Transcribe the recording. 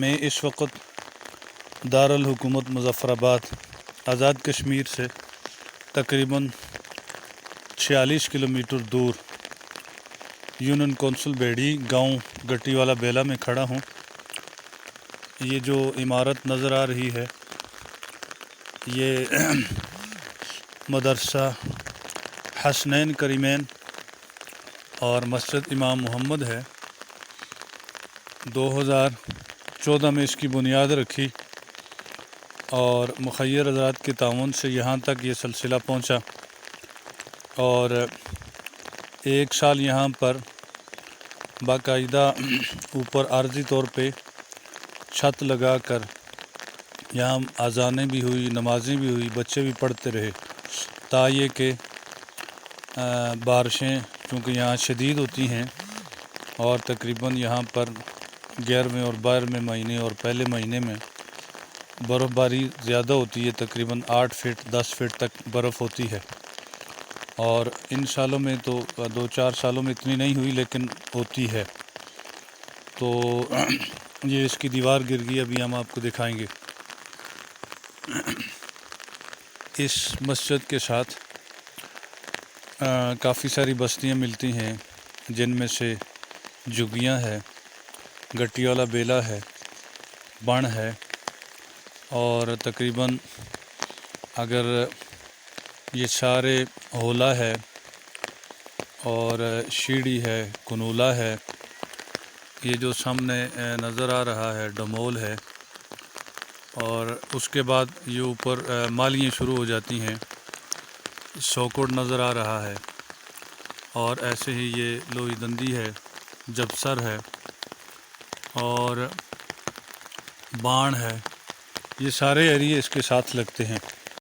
میں اس وقت دارالحکومت مظفر آباد آزاد کشمیر سے تقریباً 46 کلومیٹر دور یونین کونسل بیڑی گاؤں گٹی والا بیلا میں کھڑا ہوں۔ یہ جو عمارت نظر آ رہی ہے یہ مدرسہ حسنین کریمین اور مسجد امام محمد ہے۔ 2014 میں اس کی بنیاد رکھی اور مخیر حضرات کے تعاون سے یہاں تک یہ سلسلہ پہنچا، اور ایک سال یہاں پر باقاعدہ اوپر عارضی طور پہ چھت لگا کر یہاں اذانیں بھی ہوئی، نمازیں بھی ہوئی، بچے بھی پڑھتے رہے، یہ کہ بارشیں چونکہ یہاں شدید ہوتی ہیں اور تقریباً یہاں پر 11ویں اور 12ویں مہینے اور پہلے مہینے میں برف باری زیادہ ہوتی ہے، تقریباً 8 فٹ 10 فٹ تک برف ہوتی ہے، اور ان سالوں میں تو 2-4 سالوں میں اتنی نہیں ہوئی لیکن ہوتی ہے۔ تو یہ اس کی دیوار گر گئی، ابھی ہم آپ کو دکھائیں گے۔ اس مسجد کے ساتھ کافی ساری بستیاں ملتی ہیں، جن میں سے جھگیاں ہے، گٹی والا بیلا ہے، بن ہے، اور تقریباً اگر یہ سارے ہولا ہے اور شیڑی ہے، کنولا ہے، یہ جو سامنے نظر آ رہا ہے ڈمول ہے، اور اس کے بعد یہ اوپر مالیاں شروع ہو جاتی ہیں، سوکوٹ نظر آ رہا ہے، اور ایسے ہی یہ لوئی دندی ہے، جبسر ہے اور بان ہے، یہ سارے ایریے اس کے ساتھ لگتے ہیں۔